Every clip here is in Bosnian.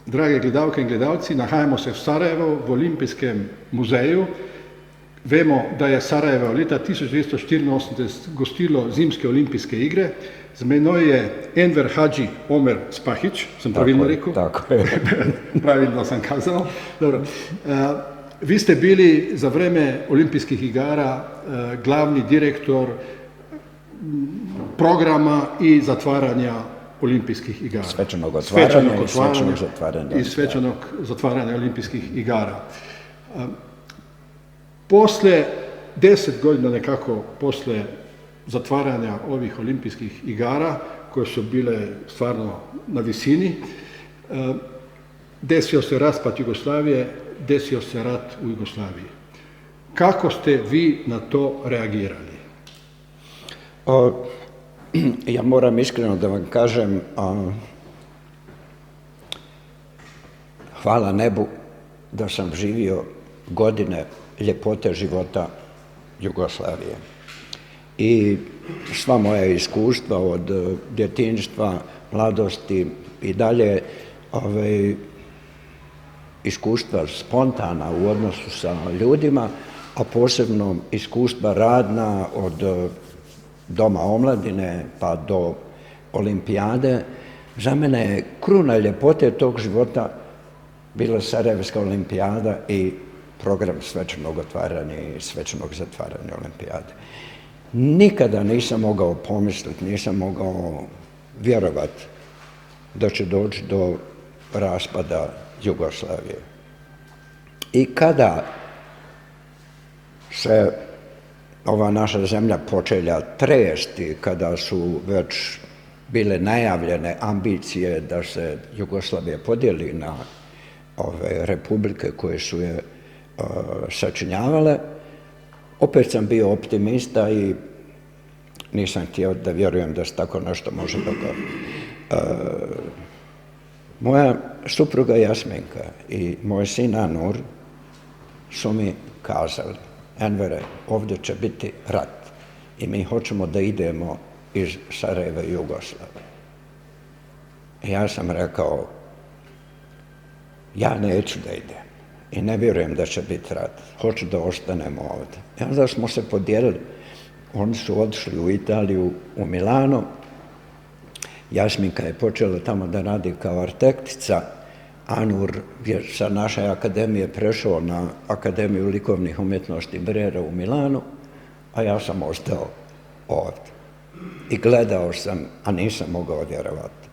Drage gledalke in gledalci, nahajamo se v Sarajevu, v Olimpijskem muzeju. Vemo, da je Sarajevo leta 1984 gostilo zimske olimpijske igre. Z menoj je Enver Hadži Omer Spahić, sem pravilno rekel? Tako je. Pravilno sam kazao. Dobro. Vi ste bili za vreme olimpijskih igara glavni direktor programa i zatvaranja olimpijskih igara. Svečanog otvaranja i svečanog zatvaranja. I svečanog zatvaranja olimpijskih igara. Posle 10 godina nekako posle zatvaranja ovih olimpijskih igara, koje su bile stvarno na visini, desio se raspad Jugoslavije, desio se rat u Jugoslaviji. Kako ste vi na to reagirali? Ja moram iskreno da vam kažem, hvala nebu da sam živio godine ljepote života Jugoslavije. I sva moja iskustva od djetinjstva, mladosti i dalje, iskustva spontana u odnosu sa ljudima, a posebno iskustva radna od Doma omladine pa do olimpijade. Za mene je kruna ljepote tog života bila Sarajevska olimpijada i program svečanog otvaranja i svečanog zatvaranja olimpijade. Nikada nisam mogao pomisliti, nisam mogao vjerovati da će doći do raspada Jugoslavije. I kada se ova naša zemlja počela tresti, kada su već bile najavljene ambicije da se Jugoslavija podijeli na ove republike koje su je sačinjavale, opet sam bio optimista i nisam htio da vjerujem da se tako nešto može dogoditi. Moja supruga Jasminka i moj sin Anur su mi kazali: Envere, ovdje će biti rat i mi hoćemo da idemo iz Sarajeva i Jugoslavije. I ja sam rekao, ja neću da idem i ne vjerujem da će biti rat, hoću da ostanemo ovdje. I onda smo se podijelili. Oni su otišli u Italiju, u Milano. Jasminka je počela tamo da radi kao arhitektica. Anur je sa naše akademije prešao na Akademiju likovnih umjetnosti Brera u Milanu, a ja sam ostao ovdje. I gledao sam, a nisam mogao vjerovati.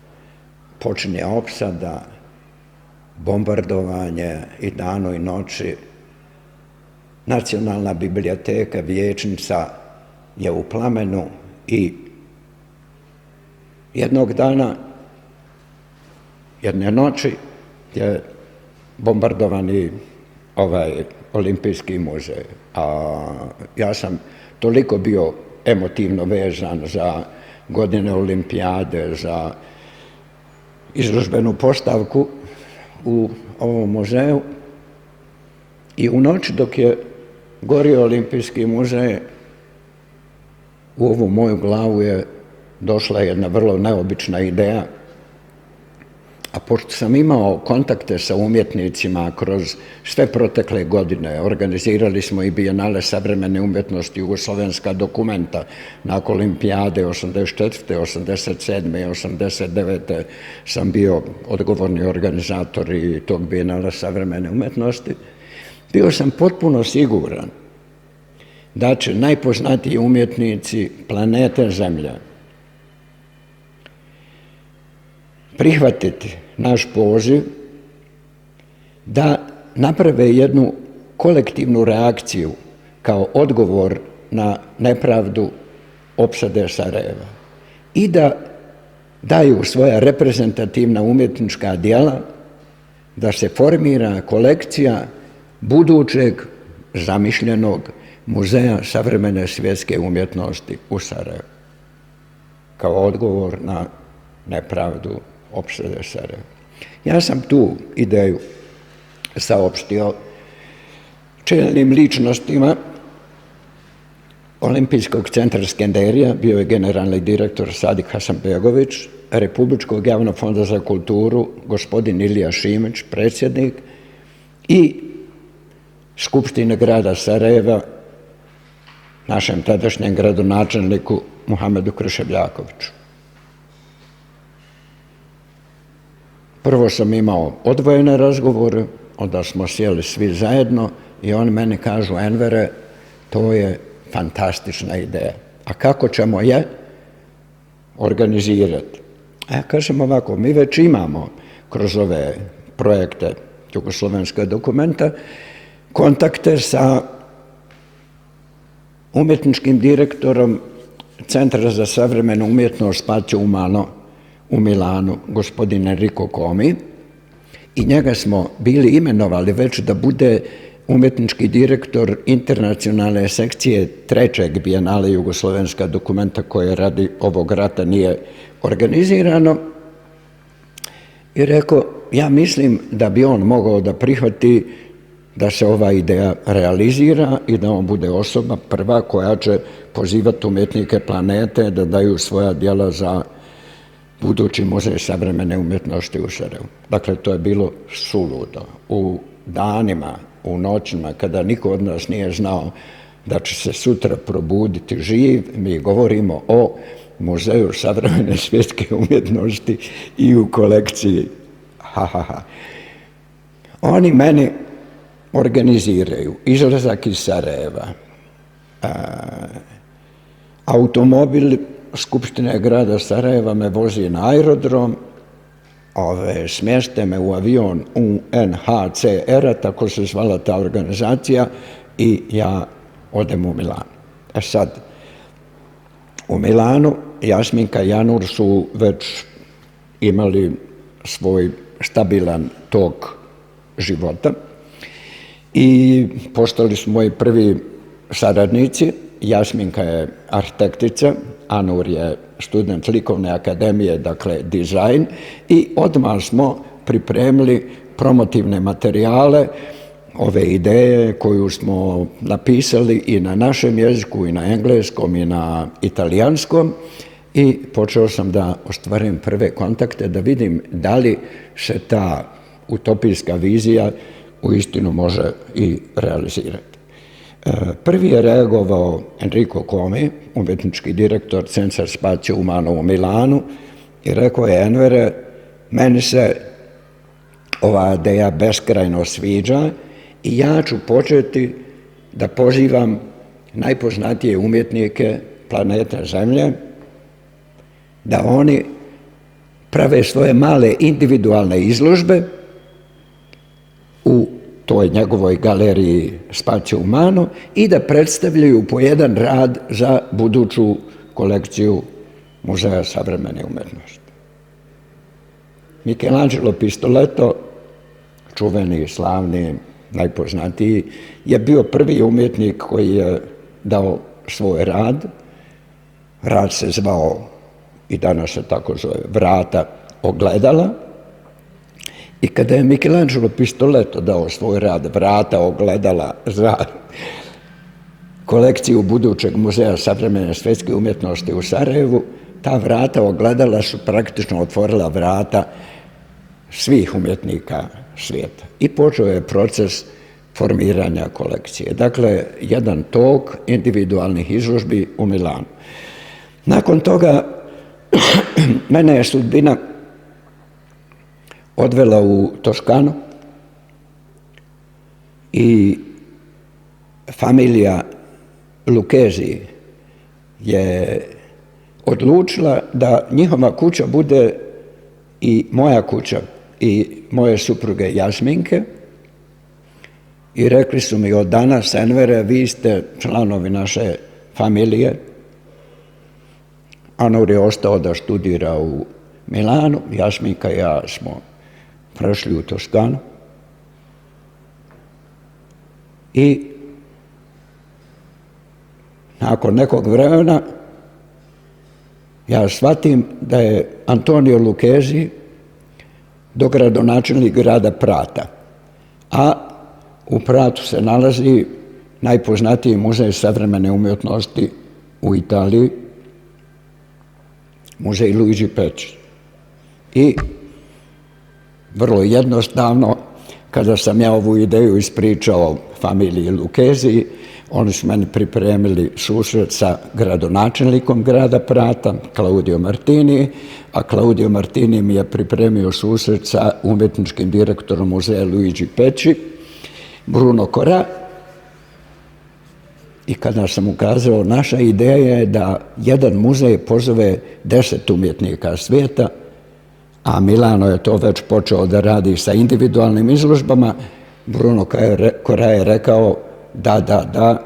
Počinje opsada, bombardovanje i danu i noći. Nacionalna biblioteka, vijećnica je u plamenu i jednog dana, jedne noći, je bombardovan i Olimpijski muzej. A ja sam toliko bio emotivno vezan za godine olimpijade, za izložbenu postavku u ovom muzeju. I u noć dok je gorio Olimpijski muzej, u ovu moju glavu je došla jedna vrlo neobična ideja. A pošto sam imao kontakte sa umjetnicima kroz sve protekle godine, organizirali smo i Bijenale savremene umjetnosti, Jugoslovenska dokumenta, nakon olimpijade 84., 87. i 89. sam bio odgovorni organizator i tog Bijenala savremene umjetnosti. Bio sam potpuno siguran da će najpoznatiji umjetnici planete Zemlja prihvatiti naš poziv da naprave jednu kolektivnu reakciju kao odgovor na nepravdu opsade Sarajeva i da daju svoja reprezentativna umjetnička djela, da se formira kolekcija budućeg zamišljenog muzeja savremene svjetske umjetnosti u Sarajevu kao odgovor na nepravdu opsade Sarajeva. Ja sam tu ideju saopštio čelnim ličnostima Olimpijskog centra Skenderija, bio je generalni direktor Sadik Hasanbegović, Republičkog javnog fonda za kulturu, gospodin Ilija Šimić, predsjednik, i Skupštine grada Sarajeva, našem tadašnjem gradonačelniku Muhamedu Krševljakoviću. Prvo sam imao odvojene razgovore, onda smo sjeli svi zajedno i oni meni kažu: Envere, to je fantastična ideja. A kako ćemo je organizirati? A ja kažem ovako, mi već imamo kroz ove projekte Jugoslovenska dokumenta kontakte sa umjetničkim direktorom Centra za savremenu umjetnost Spazio Umano u Milanu, gospodin Enrico Comi, i njega smo bili imenovali već da bude umjetnički direktor internacionalne sekcije trećeg bijenale Jugoslovenska dokumenta koje radi ovog rata nije organizirano, i rekao: ja mislim da bi on mogao da prihvati da se ova ideja realizira i da on bude osoba prva koja će pozivati umjetnike planete da daju svoja djela za budući muzej savremene umjetnosti u Sarajevu. Dakle, to je bilo suludo. U danima, u noćima, kada niko od nas nije znao da će se sutra probuditi živ, mi govorimo o muzeju savremene svjetske umjetnosti i u kolekciji. Oni meni organiziraju izlazak iz Sarajeva, automobil Skupštine grada Sarajeva me vozi na aerodrom, smjeste me u avion UNHCR-a, tako se zvala ta organizacija, i ja odem u Milano. Sad, u Milanu Jasminka i Janur su već imali svoj stabilan tok života i postali su moji prvi saradnici. Jasminka je arhitektica, Anur je student likovne akademije, dakle dizajn, i odmah smo pripremili promotivne materijale, ove ideje koju smo napisali i na našem jeziku, i na engleskom, i na italijanskom, i počeo sam da ostvarim prve kontakte, da vidim da li se ta utopijska vizija uistinu može i realizirati. Prvi je reagovao Enrico Comi, umjetnički direktor Centra Spazio Umano u Milanu, i rekao je: Envere, meni se ova ideja beskrajno sviđa i ja ću početi da pozivam najpoznatije umjetnike planete Zemlje da oni prave svoje male individualne izložbe u toj njegovoj galeriji Spazio Umano i da predstavljaju po jedan rad za buduću kolekciju Muzeja savremene umjetnosti. Michelangelo Pistoletto, čuveni, slavni, najpoznatiji, je bio prvi umjetnik koji je dao svoj rad. Rad se zvao, i danas se tako zove, Vrata ogledala. I kada je Michelangelo Pistoletto dao svoj rad Vrata ogledala za kolekciju budućeg Muzeja savremene svjetske umjetnosti u Sarajevu, ta vrata ogledala su praktično otvorila vrata svih umjetnika svijeta. I počeo je proces formiranja kolekcije. Dakle, jedan tok individualnih izložbi u Milanu. Nakon toga mene je sudbina odvela u Toskanu i familija Lucchesi je odlučila da njihova kuća bude i moja kuća i moje supruge Jasminke, i rekli su mi: od danas, Envere, vi ste članovi naše familije. Anur je ostao da studira u Milanu, Jasminka i ja smo prešli u Toskanu i nakon nekog vremena ja shvatim da je Antonio Lucchesi dogradonačelnik grada Prata, a u Pratu se nalazi najpoznatiji muzej savremene umjetnosti u Italiji, muzej Luigi Peci. I vrlo jednostavno, kada sam ja ovu ideju ispričao familiji Lukezi, oni su meni pripremili susret sa gradonačelnikom grada Prata, Claudio Martini, a Claudio Martini mi je pripremio susret sa umjetničkim direktorom muzeja Luigi Pecci, Bruno Cora. I kada sam ukazao, naša ideja je da jedan muzej pozove 10 umjetnika svijeta, a Milano je to već počeo da radi sa individualnim izložbama, Bruno Cora je rekao da,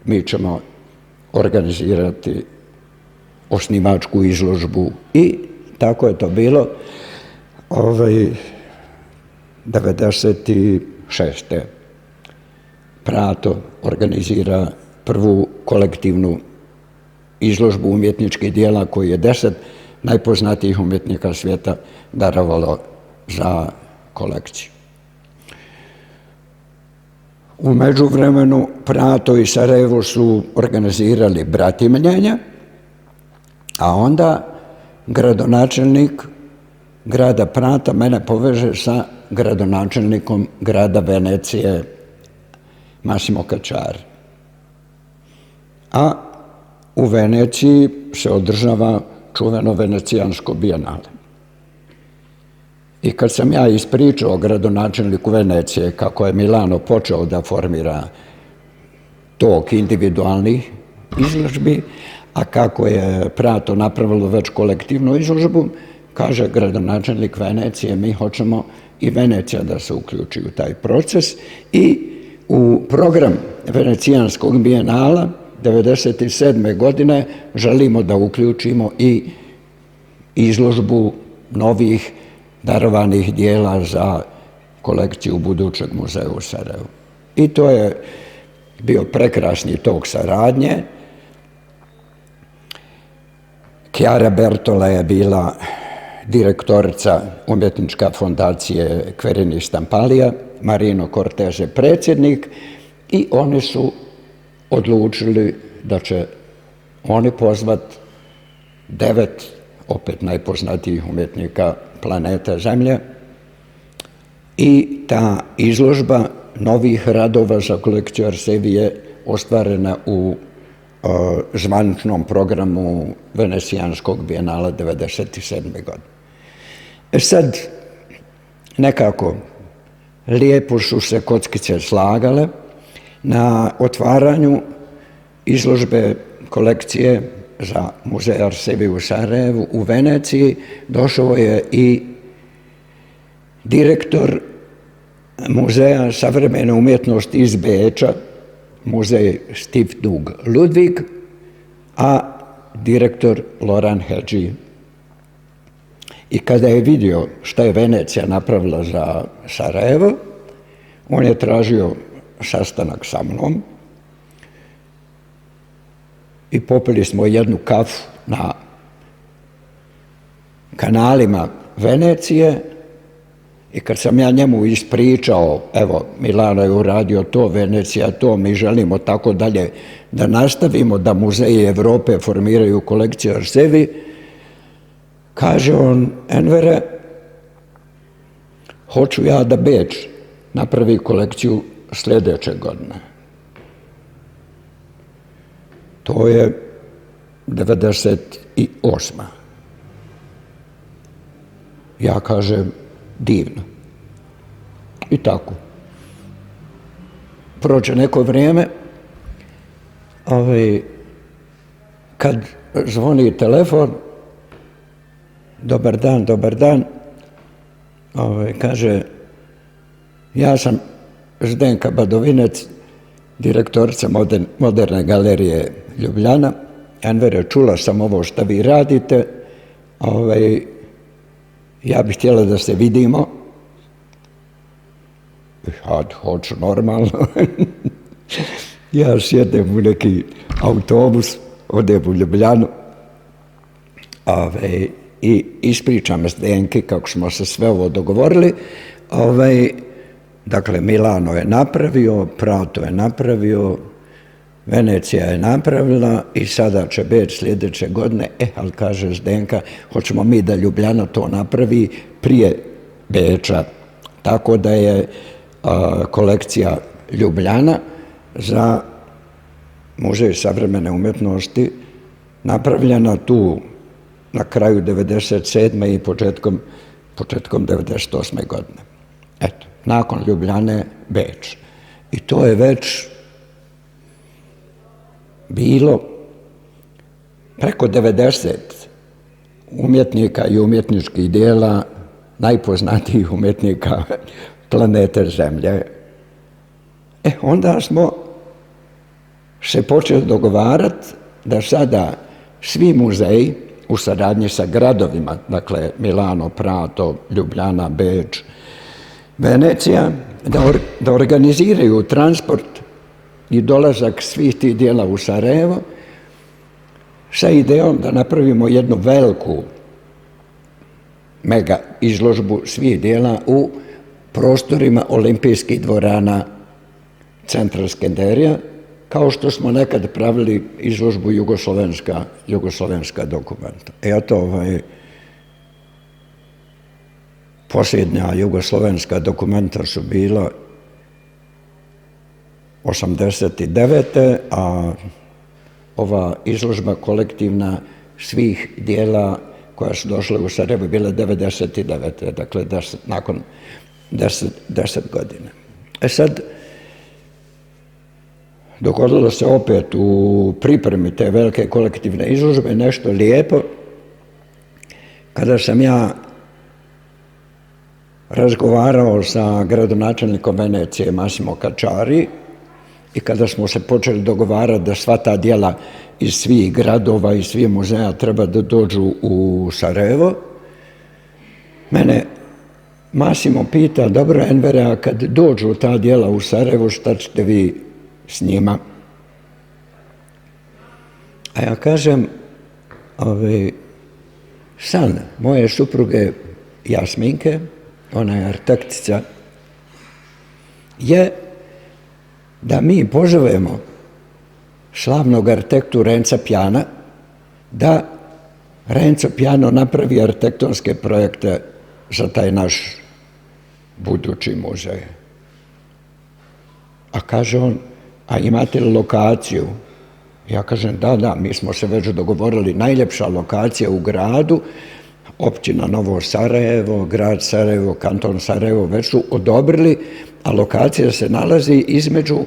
mi ćemo organizirati osnivačku izložbu. I tako je to bilo. 96. Prato organizira prvu kolektivnu izložbu umjetničkih dijela koju je 10 najpoznatijih umjetnika svijeta darovalo za kolekciju. U međuvremenu Prato i Sarajevo su organizirali bratimljenja, a onda gradonačelnik grada Prata mene poveže sa gradonačelnikom grada Venecije, Massimo Cacciari. A u Veneciji se održava čuveno venecijansko bijenale. I kad sam ja ispričao gradonačelniku Venecije kako je Milano počeo da formira tok individualnih izložbi, a kako je Prato napravilo već kolektivnu izložbu, kaže gradonačelnik Venecije, mi hoćemo i Venecija da se uključi u taj proces i u program venecijanskog bijenala 1997. godine želimo da uključimo i izložbu novih darovanih dijela za kolekciju budućeg muzeja u Sarajevu. I to je bio prekrasni tok saradnje. Chiara Bertola je bila direktorica umjetnička fondacije Querini Stampalija, Marino Cortese predsjednik, i oni su odlučili da će oni pozvati 9 opet najpoznatijih umjetnika planete Zemlje, i ta izložba novih radova za kolekciju Arsevi je ostvarena u zvaničnom programu venecijanskog bijenala 1997. godine. Sad, nekako lijepo su se kockice slagale. Na otvaranju izložbe kolekcije za muzej Arsevi u Sarajevu u Veneciji došao je i direktor muzeja savremene umjetnosti iz Beča, muzej Stiftung Ludwig, a direktor Loran Hedži. I kada je vidio šta je Venecija napravila za Sarajevo, on je tražio sastanak sa mnom i popili smo jednu kafu na kanalima Venecije. I kad sam ja njemu ispričao, evo, Milano je uradio to, Venecija to, mi želimo tako dalje da nastavimo, da muzeji Evrope formiraju kolekciju Arsevi, kaže on, Envere, hoću ja da Beč napravi kolekciju sljedeće godine. To je 98. Ja kažem, divno. I tako. Prođe neko vrijeme, kad zvoni telefon, dobar dan, kaže, ja sam Zdenka Badovinec, direktorica Moderne galerije Ljubljana. Envere, čula sam ovo što vi radite, ja bih htjela da se vidimo. Hoću, normalno. Ja sjedem u neki autobus, odem u Ljubljanu i ispričam Zdenki kako smo se sve ovo dogovorili. Dakle, Milano je napravio, Prato je napravio, Venecija je napravila i sada će Beč sljedeće godine, ali kaže Zdenka, hoćemo mi da Ljubljana to napravi prije Beča. Tako da je kolekcija Ljubljana za Muzej savremene umjetnosti napravljena tu na kraju 1997. i početkom 1998. godine. Eto, nakon Ljubljane Beč. I to je već bilo preko 90 umjetnika i umjetničkih dijela najpoznatijih umjetnika planete Zemlje. Onda smo se počeli dogovarati da sada svi muzeji u saradnji sa gradovima, dakle Milano, Prato, Ljubljana, Beč, Venecija, da organiziraju transport i dolazak svih tih dijela u Sarajevo sa idejom da napravimo jednu veliku mega izložbu svih dijela u prostorima olimpijskih dvorana centra Skenderija, kao što smo nekad pravili izložbu jugoslovenska dokumenta. Eto, posljednja jugoslovenska dokumenta su bila 89. a ova izložba kolektivna svih dijela koja su došle u Sarajevo bila 99. Dakle, nakon 10 godina. Sad, dogodilo se opet u pripremi te velike kolektivne izložbe nešto lijepo, kada sam ja razgovarao sa gradonačelnikom Venecije Massimo Cacciari i kada smo se počeli dogovarati da sva ta djela iz svih gradova i svih muzeja treba da dođu u Sarajevo, mene Massimo pita, dobro Envere, a kad dođu ta djela u Sarajevo, šta ćete vi s njima? A ja kažem, san moje supruge Jasminke, ona je arhitektica, je da mi pozovemo slavnog arhitektu Renza Piana da Renzo Piano napravi arhitektonske projekte za taj naš budući muzej. A kaže on, a imate li lokaciju? Ja kažem, da, mi smo se već dogovorili, najljepša lokacija u gradu, općina Novo Sarajevo, grad Sarajevo, kanton Sarajevo već su odobrili, a lokacija se nalazi između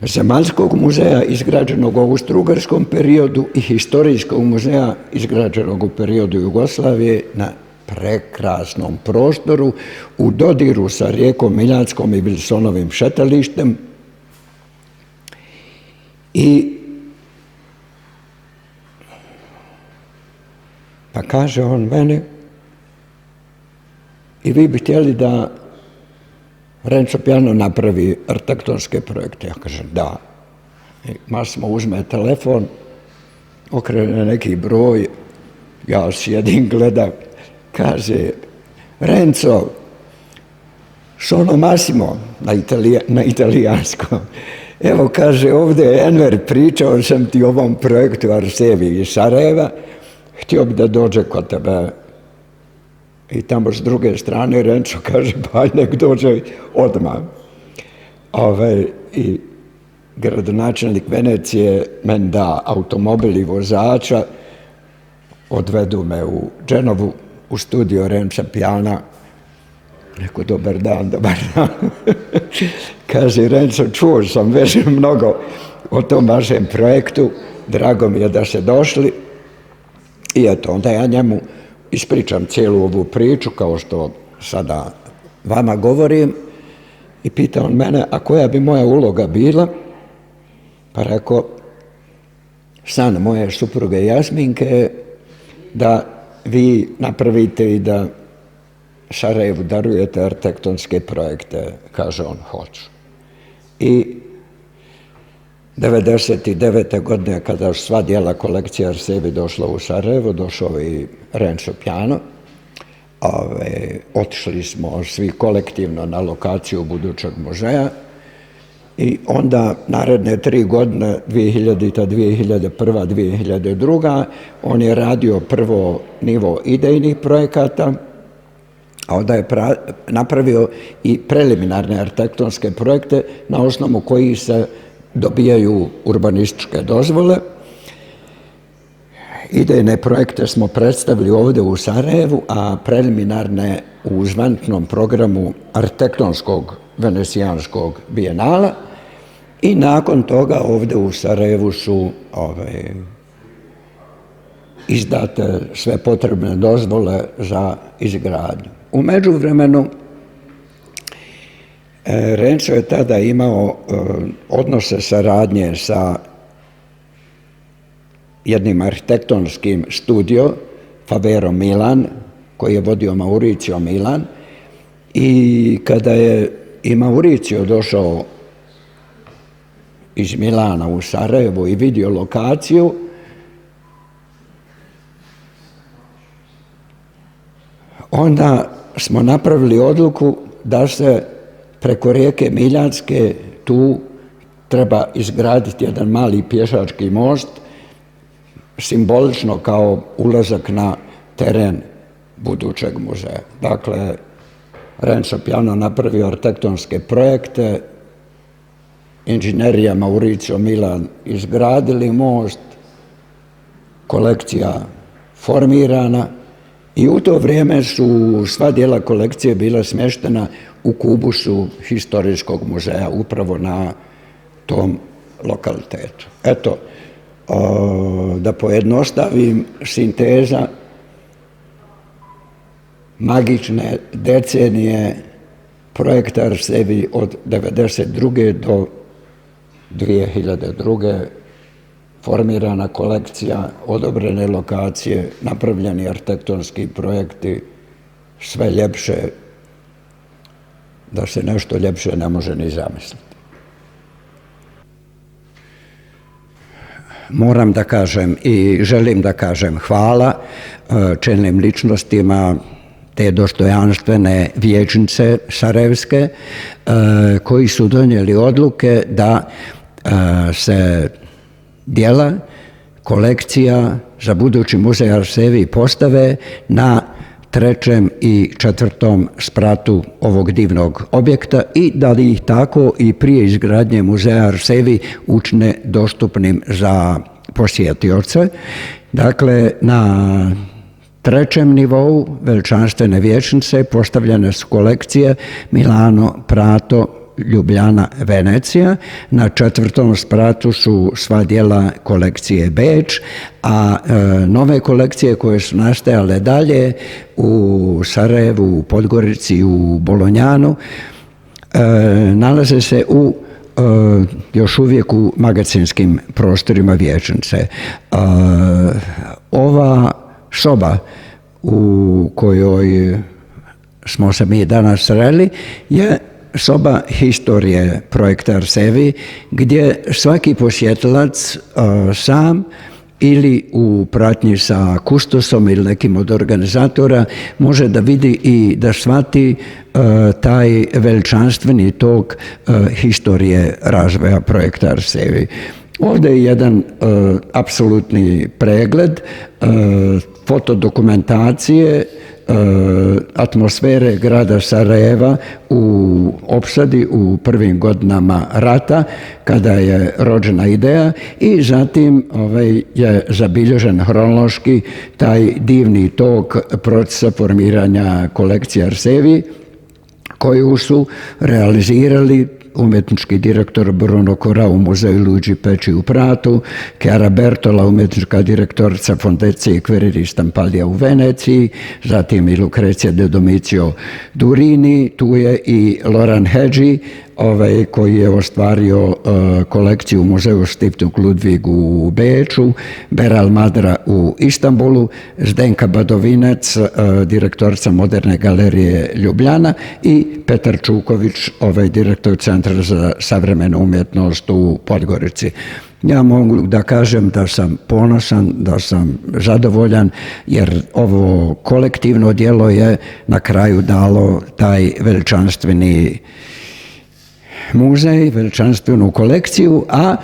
Zemaljskog muzeja izgrađenog u austro-ugarskom periodu i historijskog muzeja izgrađenog u periodu Jugoslavije na prekrasnom prostoru u dodiru sa rijekom Miljanskom i Wilsonovim šetalištem. Pa kaže on meni, i vi bi htjeli da Renzo Piano napravi arhitektonske projekte? Ja kažem, da. Massimo uzme telefon, okrene neki broj, ja sjedim, gledam, kaže, Renzo, sono Massimo, na italijanskom. Evo, kaže, ovdje je Enver, pričao sam ti o ovom projektu Arsevi iz Sarajeva, htio bi da dođe kod tebe. I tamo s druge strane Renzo kaže, pa nek dođe odmah. I gradonačelnik Venecije meni da automobil i vozača, odvedu me u Dženovu, u studio Renza Piana. Rekao, dobar dan. Kaže, Renzo, čuo sam već mnogo o tom vašem projektu, drago mi je da ste došli. I eto, onda ja njemu ispričam cijelu ovu priču, kao što sada vama govorim, i pita on mene, a koja bi moja uloga bila? Pa rekao, san moje supruge Jasminke da vi napravite i da Sarajevu darujete arhitektonske projekte. Kaže on, hoću. I 1999. godine, kada su sva dijela kolekcija Arsevi došla u Sarajevo, došao i Renzo Piano. Otišli smo svi kolektivno na lokaciju budućeg muzeja i onda naredne 3 godine, 2000, 2001, 2002, on je radio prvo nivo idejnih projekata, a onda je napravio i preliminarne arhitektonske projekte na osnovu kojih se dobijaju urbanističke dozvole. Idejne projekte smo predstavili ovdje u Sarajevu, a preliminarne u zvaničnom programu arhitektonskog venecijanskog bijenala i nakon toga ovdje u Sarajevu su izdate sve potrebne dozvole za izgradnju. U međuvremenu Renzo je tada imao odnose saradnje sa jednim arhitektonskim studio, Favero Milan, koji je vodio Mauricio Milan, i kada je i Mauricio došao iz Milana u Sarajevo i vidio lokaciju, onda smo napravili odluku da se preko rijeke Miljanske tu treba izgraditi jedan mali pješački most, simbolično kao ulazak na teren budućeg muzeja. Dakle, Renzo Piano napravio arhitektonske projekte, inženjerija Mauricio Milan izgradili most, kolekcija formirana i u to vrijeme su sva dijela kolekcije bila smještena u kubusu historijskog muzeja, upravo na tom lokalitetu. Eto, da pojednostavim, sinteza magične decenije projekta Arsevi od 1992. do 2002. formirana kolekcija, odobrene lokacije, napravljeni arhitektonski projekti, sve ljepše, da se nešto ljepše ne može ni zamisliti. Moram da kažem i želim da kažem hvala čelnim ličnostima te dostojanstvene vijećnice sarajevske koji su donijeli odluke da se dijela, kolekcija za budući muzej Arsevi postave na 3. i 4. spratu ovog divnog objekta i da ih tako i prije izgradnje muzeja Arsevi učine dostupnim za posjetioce. Dakle, na 3. nivou veličanstvene vijećnice postavljene su kolekcije Milano, Prato, Ljubljana, Venecija. Na 4. spratu su sva dijela kolekcije Beč, a nove kolekcije koje su nastajale dalje u Sarajevu, u Podgorici, u Bolonjanu nalaze se još uvijek u magacinskim prostorima vijećnice. Ova soba u kojoj smo se mi danas sreli je soba historije projekta Arsevi, gdje svaki posjetilac sam ili u pratnji sa kustosom ili nekim od organizatora može da vidi i da shvati taj veličanstveni tok historije razvoja projekta Arsevi. Ovdje je jedan apsolutni pregled fotodokumentacije atmosfere grada Sarajeva u opsadi u prvim godinama rata kada je rođena ideja i zatim je zabilježen hronološki taj divni tok procesa formiranja kolekcije Arsevi koju su realizirali umjetnički direktor Bruno Cora u muzeju Luigi Pecci u Pratu, Chiara Bertola, umjetnička direktorica Fondacije Queriri Stampaglia u Veneciji, zatim i Lucrezia de Domicio Durini, tu je i Loran Hedži, koji je ostvario kolekciju u muzeju Stiftung Ludwig u Beču, Beral Madra u Istanbulu, Zdenka Badovinec, direktorica Moderne galerije Ljubljana i Petar Čuković, direktor Centra za savremenu umjetnost u Podgorici. Ja mogu da kažem da sam ponosan, da sam zadovoljan, jer ovo kolektivno djelo je na kraju dalo taj veličanstveni muzej, veličanstvenu kolekciju, a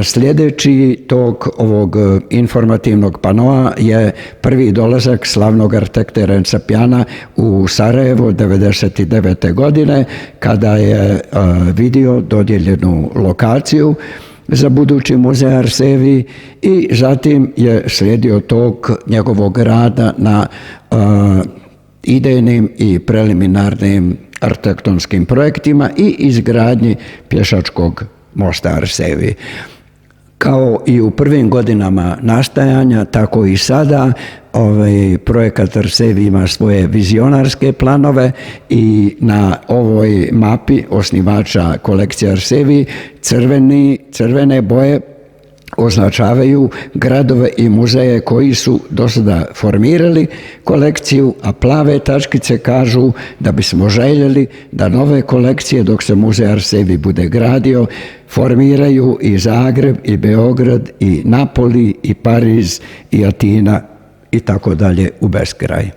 sljedeći tog ovog informativnog panoa je prvi dolazak slavnog arhitekta Renza Piana u Sarajevo 1999. godine, kada je vidio dodijeljenu lokaciju za budući muzej Arsevi i zatim je slijedio tog njegovog rada na idejnim i preliminarnim arhitektonskim projektima i izgradnji pješačkog mosta Arsevi. Kao i u prvim godinama nastajanja, tako i sada projekat Arsevi ima svoje vizionarske planove i na ovoj mapi osnivača kolekcije Arsevi crvene boje označavaju gradove i muzeje koji su do sada formirali kolekciju, a plave tačkice kažu da bismo željeli da nove kolekcije, dok se muzej Arsevi bude gradio, formiraju i Zagreb, i Beograd, i Napoli, i Pariz, i Atina i tako dalje u beskraj.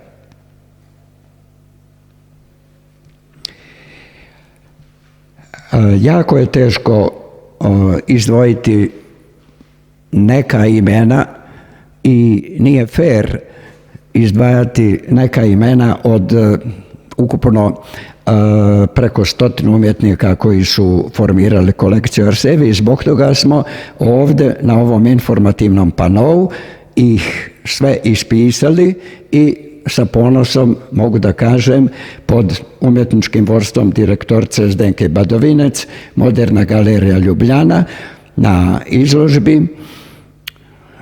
Jako je teško izdvojiti neka imena i nije fair izdvajati neka imena od ukupno preko 100 umjetnika koji su formirali kolekciju Arsevi. Zbog toga smo ovdje na ovom informativnom panou ih sve ispisali i sa ponosom mogu da kažem pod umjetničkim vodstvom direktorice Zdenke Badovinec, Moderna galerija Ljubljana, na izložbi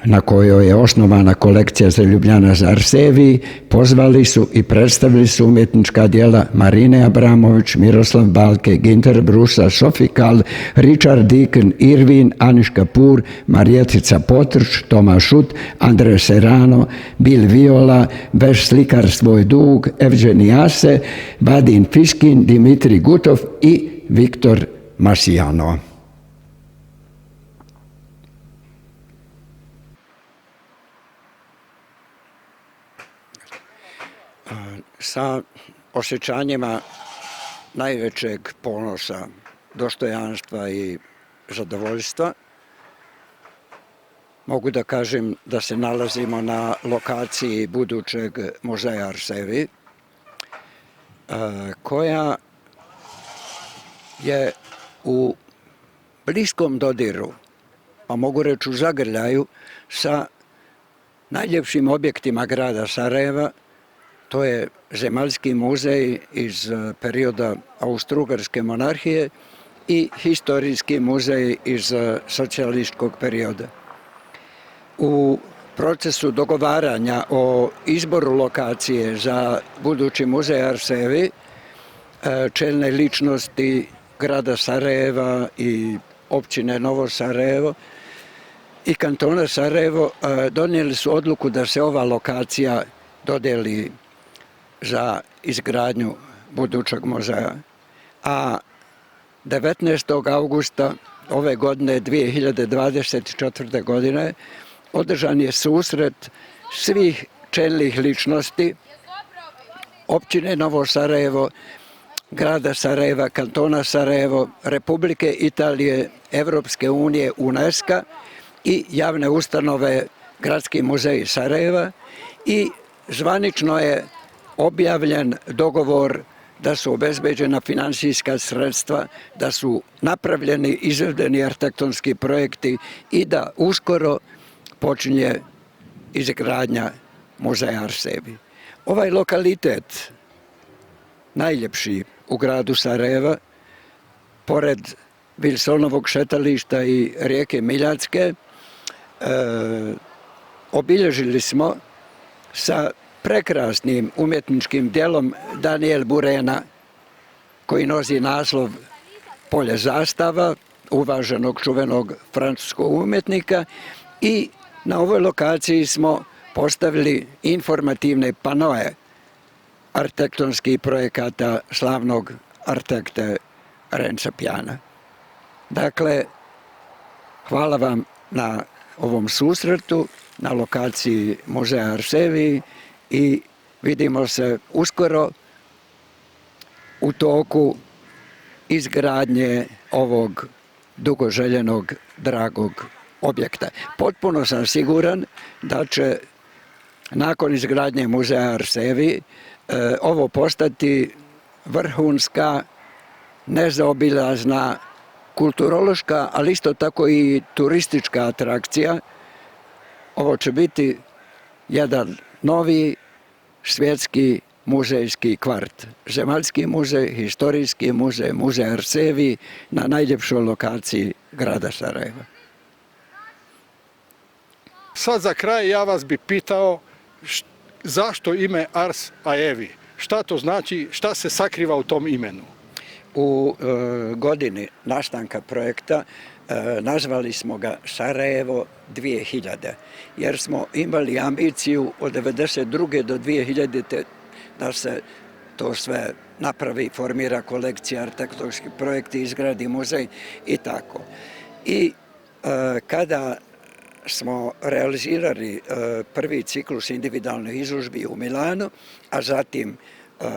na kojoj je osnovana kolekcija za Ljubljana za Arsevi, pozvali su i predstavili su umjetnička djela Marine Abramović, Miroslav Balke, Ginter Brusa, Sophie Kahl, Richard Deacon, Irvin, Aniš Kapur, Marijetica Potrč, Toma Šut, Andre Serrano, Bill Viola, Veš slikar svoj dug, Evgeni Ase, Vadim Fiskin, Dimitri Gutov i Viktor Masijano. Sa osjećanjima najvećeg ponosa, dostojanstva i zadovoljstva mogu da kažem da se nalazimo na lokaciji budućeg muzeja Arsevi, koja je u bliskom dodiru, pa mogu reći u zagrljaju, sa najljepšim objektima grada Sarajeva. To je Zemaljski muzej iz perioda Austro-Ugarske monarhije i Historijski muzej iz socijalističkog perioda. U procesu dogovaranja o izboru lokacije za budući muzej Arsevi, čelne ličnosti grada Sarajeva i općine Novo Sarajevo i kantona Sarajevo donijeli su odluku da se ova lokacija dodijeli za izgradnju budućeg muzeja. A 19. augusta ove godine, 2024. godine, održan je susret svih čelnih ličnosti općine Novo Sarajevo, grada Sarajeva, kantona Sarajevo, Republike Italije, Evropske unije, UNESCO i javne ustanove Gradski muzej Sarajeva i zvanično je objavljen dogovor da su obezbeđena financijska sredstva, da su napravljeni izvedeni arhitektonski projekti i da uskoro počinje izgradnja muzeja Arsevi. Ovaj lokalitet, najljepši u gradu Sarajeva, pored Wilsonovog šetališta i rijeke Miljacke, obilježili smo sa prekrasnim umjetničkim djelom Daniel Burena, koji nosi naslov Polje zastava, uvaženog čuvenog francuskog umjetnika, i na ovoj lokaciji smo postavili informativne panoe arhitektonskih projekata slavnog arhitekta Renza Piana. Dakle, hvala vam na ovom susretu, na lokaciji muzeja Arsevi i vidimo se uskoro u toku izgradnje ovog dugo željenog, dragog objekta. Potpuno sam siguran da će nakon izgradnje muzeja Arsevi ovo postati vrhunska, nezaobilazna, kulturološka, ali isto tako i turistička atrakcija. Ovo će biti jedan novi svjetski muzejski kvart. Zemaljski muzej, historijski muzej, muzej Arsevi na najljepšoj lokaciji grada Sarajeva. Sad za kraj ja vas bi pitao zašto ime Ars Aevi? Šta to znači, šta se sakriva u tom imenu? U godini nastanka projekta nazvali smo ga Sarajevo 2000, jer smo imali ambiciju od 1992. do 2000. da se to sve napravi, formira kolekcija, arhitektonski projekti, izgradi muzej i tako. I kada smo realizirali prvi ciklus individualnih izložbi u Milanu, a zatim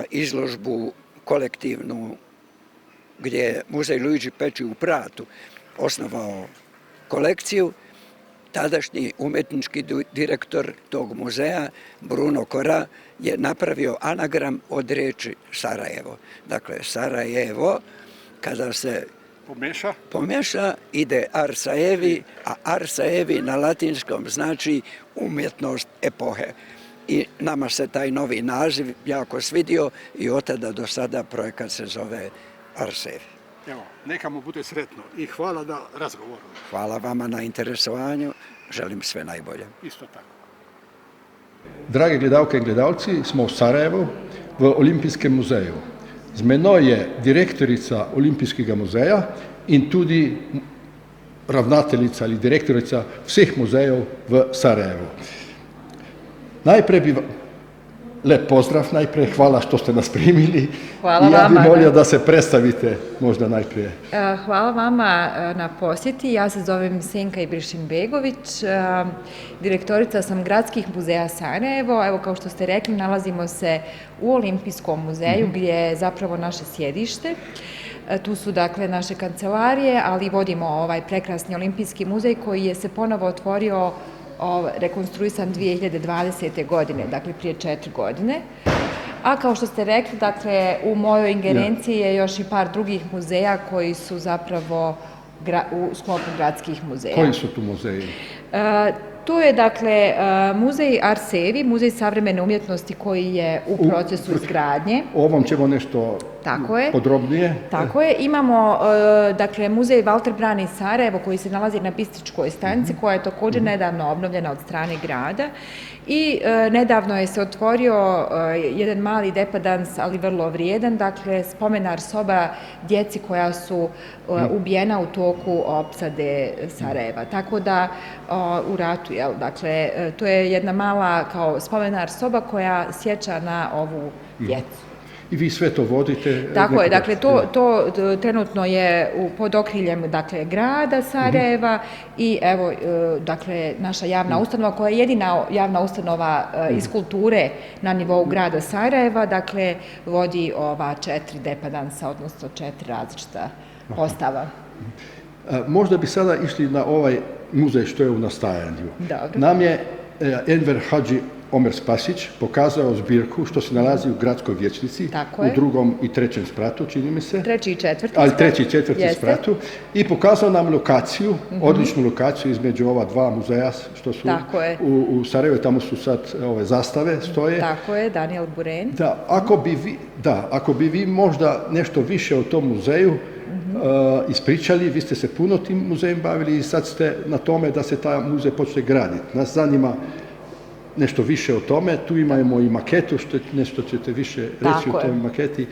izložbu kolektivnu gdje je muzej Luigi Pecci u Pratu osnovao kolekciju, tadašnji umjetnički direktor tog muzeja, Bruno Cora, je napravio anagram od riječi Sarajevo. Dakle, Sarajevo, kada se pomješa, ide Arsaevi, a Arsaevi na latinskom znači umjetnost epohe. I nama se taj novi naziv jako svidio i od tada do sada projekat se zove Arsevi. Evo, neka mu bude sretno i hvala na razgovoru. Hvala vama na interesovanju, želim sve najbolje. Isto tako. Drage gledalke in gledalci, smo v Sarajevu v Olimpijskem muzeju. Z menoj je direktorica Olimpijskega muzeja in tudi ravnateljica ali direktorica vseh muzejev v Sarajevu. Najprej bi lep pozdrav, najprej hvala što ste nas primili. Hvala I ja vama. bih molio da se predstavite možda najprije. Hvala vama na posjeti. Ja se zovem Senka Ibrišin-Begović, direktorica sam Gradskih muzeja Sarajevo. Evo, kao što ste rekli, nalazimo se u Olimpijskom muzeju gdje je zapravo naše sjedište. Tu su dakle naše kancelarije, ali vodimo ovaj prekrasni Olimpijski muzej koji je se ponovo otvorio, rekonstruisan 2020. godine, dakle prije 4 godine. A kao što ste rekli, dakle, u mojoj ingerenciji je još i par drugih muzeja koji su zapravo u sklopu gradskih muzeja. Koji su tu muzeji? To je, dakle, muzej Arsevi, muzej savremene umjetnosti koji je u procesu izgradnje. O ovom ćemo nešto podrobnije. Tako je. Imamo, dakle, muzej Valter Bran iz Sarajevo koji se nalazi na Bistričkoj stanici, koja je također nedavno obnovljena od strane grada. I nedavno je se otvorio jedan mali depadans, ali vrlo vrijedan, dakle, spomenar soba djeci koja su ubijena u toku opsade Sarajeva. Tako da, u ratu, jel, dakle, to je jedna mala kao spomenar soba koja sjeća na ovu djecu. I vi sve to vodite? Tako je, dakle, to trenutno je pod okriljem, dakle, grada Sarajeva i evo, dakle, naša javna ustanova koja je jedina javna ustanova iz kulture na nivou grada Sarajeva, dakle, vodi ova 4 depadansa, odnosno 4 različita postava. Možda bi sada išli na ovaj muzej što je u nastajanju. Dobro. Nam je Enver Hadži Omer Spasić pokazao zbirku što se nalazi u gradskoj vijećnici, u 2. i 3. spratu, čini mi se. 3. i 4. Ali 3. i 4. spratu. I pokazao nam lokaciju, odličnu lokaciju između ova dva muzeja što su u Sarajevu, tamo su sad ove zastave stoje. Tako je, Daniel Buren. Da, ako bi vi možda nešto više o tom muzeju ispričali, vi ste se puno tim muzejem bavili i sad ste na tome da se taj muzej počne graditi. Nas zanima nešto više o tome, tu imamo i maketu, nešto ćete više reći o toj maketi.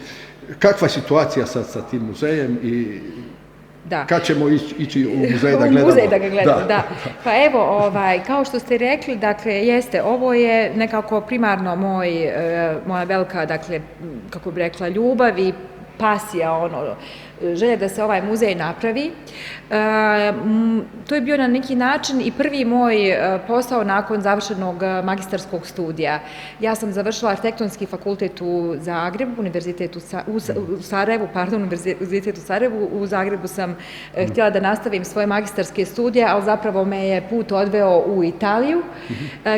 Kakva je situacija sad sa tim muzejem i kad ćemo ići u muzej da gledamo? U muzej da ga gledamo, da. Pa evo, kao što ste rekli, dakle, jeste, ovo je nekako primarno moja velika, dakle, kako bih rekla, ljubav i pasija, ono, želja da se ovaj muzej napravi. To je bio na neki način i prvi moj posao nakon završenog magistarskog studija. Ja sam završila arhitektonski fakultet u Zagrebu, u Sarajevu, univerzitet u Sarajevu. U Zagrebu sam htjela da nastavim svoje magistarske studije, ali zapravo me je put odveo u Italiju,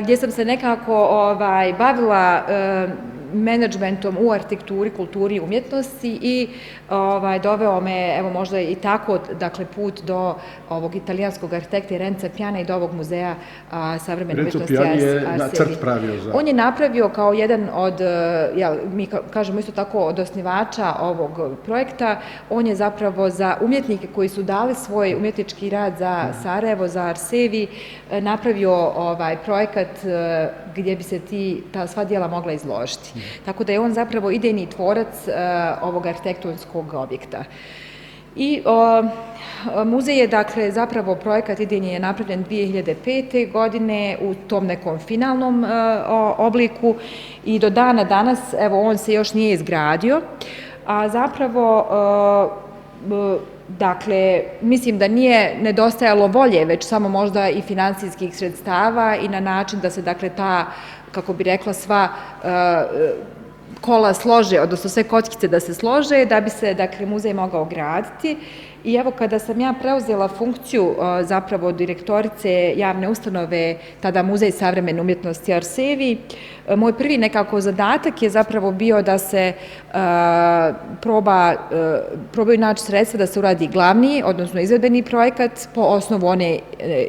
gdje sam se nekako bavila menadžmentom u arhitekturi, kulturi i umjetnosti i doveo me, evo možda i tako, dakle, put do ovog italijanskog arhitekta Renza Piana i do ovog muzeja savremene umjetnosti. Renzo Piani je nacrt pravio za... On je napravio kao jedan od, mi kažemo isto tako, od osnivača ovog projekta, on je zapravo za umjetnike koji su dali svoj umjetnički rad za Sarajevo, za Arsevi, napravio projekat gdje bi se ta sva djela mogla izložiti. Tako da je on zapravo idejni tvorac ovog arhitektonskog objekta. I muzej je, dakle, zapravo projekat idejni je napravljen 2005. godine u tom nekom finalnom obliku i do dana danas, evo, on se još nije izgradio, a zapravo, dakle, mislim da nije nedostajalo volje, već samo možda i financijskih sredstava i na način da se, dakle, ta, kako bi rekla, sva kola slože, odnosno sve kockice da se slože, da bi se, dakle, muzej mogao graditi. I evo, kada sam ja preuzela funkciju zapravo direktorice javne ustanove, tada Muzej savremene umjetnosti Arsevi, moj prvi nekako zadatak je zapravo bio da se probaju naći sredstva da se uradi glavni, odnosno izvedbeni projekat po osnovu one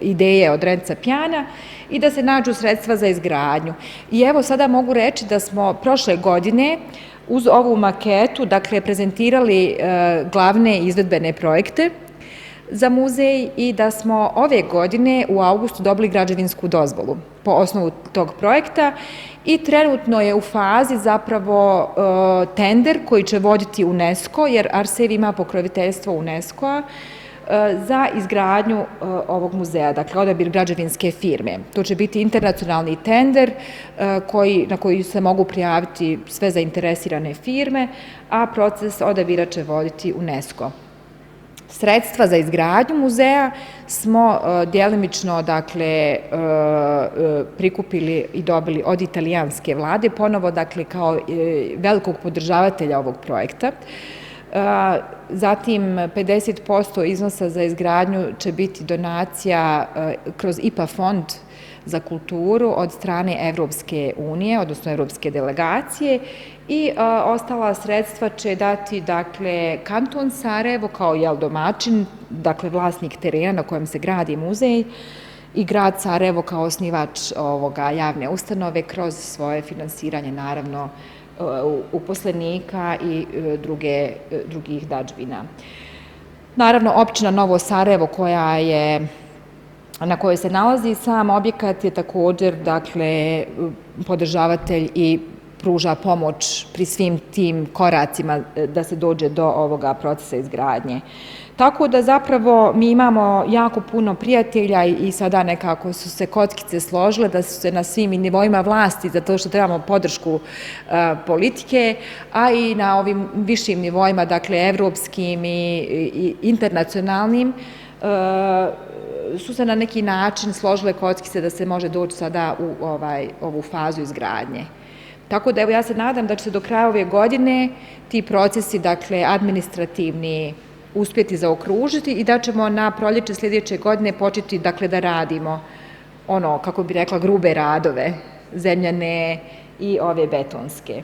ideje od Renza Piana i da se nađu sredstva za izgradnju. I evo, sada mogu reći da smo prošle godine uz ovu maketu, dakle, prezentirali glavne izvedbene projekte za muzej i da smo ove godine u avgustu dobili građevinsku dozvolu po osnovu tog projekta i trenutno je u fazi zapravo tender koji će voditi UNESCO, jer Arsev ima pokroviteljstvo UNESCO-a za izgradnju ovog muzeja, dakle, odabir građevinske firme. To će biti internacionalni tender na koji se mogu prijaviti sve zainteresirane firme, a proces odabira će voditi UNESCO. Sredstva za izgradnju muzeja smo djelimično, dakle, prikupili i dobili od italijanske vlade, ponovo, dakle, kao velikog podržavatelja ovog projekta. Zatim 50% iznosa za izgradnju će biti donacija kroz IPA fond za kulturu od strane Evropske unije, odnosno Evropske delegacije i ostala sredstva će dati, dakle, kanton Sarajevo kao domaćin, dakle, vlasnik terena na kojem se gradi muzej i grad Sarajevo kao osnivač ovoga javne ustanove kroz svoje finansiranje, naravno, uposlenika i drugih dažbina. Naravno, općina Novo Sarajevo na kojoj se nalazi sam objekat je također, dakle, podržavatelj i pruža pomoć pri svim tim koracima da se dođe do ovoga procesa izgradnje. Tako da zapravo mi imamo jako puno prijatelja i sada nekako su se kockice složile da su se na svim nivoima vlasti, zato što trebamo podršku politike, a i na ovim višim nivoima, dakle, evropskim i internacionalnim, su se na neki način složile kockice da se može doći sada u ovu fazu izgradnje. Tako da, evo, ja se nadam da će se do kraja ove godine ti procesi, dakle, administrativni, uspjeti zaokružiti i da ćemo na proljeće sljedeće godine početi, dakle, da radimo ono, kako bi rekla, grube radove, zemljane i ove betonske.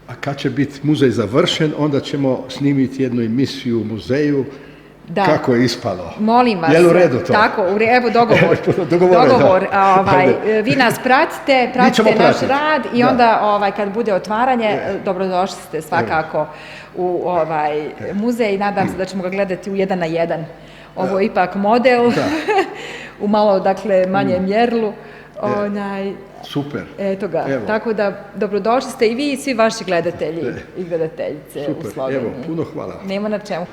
A kad će biti muzej završen, onda ćemo snimiti jednu emisiju u muzeju. Da. Kako je ispalo? Molim vas. Je li u redu to? Tako, evo dogovor. Dogovor. Vi nas pratite naš rad i onda kad bude otvaranje, dobrodošli ste svakako u muzej. Nadam se da ćemo ga gledati u 1 na 1. Ovo je ipak model, u malo, dakle, manjem mjerlu. Super. Eto ga. Tako da, dobrodošli ste i vi i svi vaši gledatelji i gledateljice u Sloveniji. Evo, puno hvala. Nema na čemu.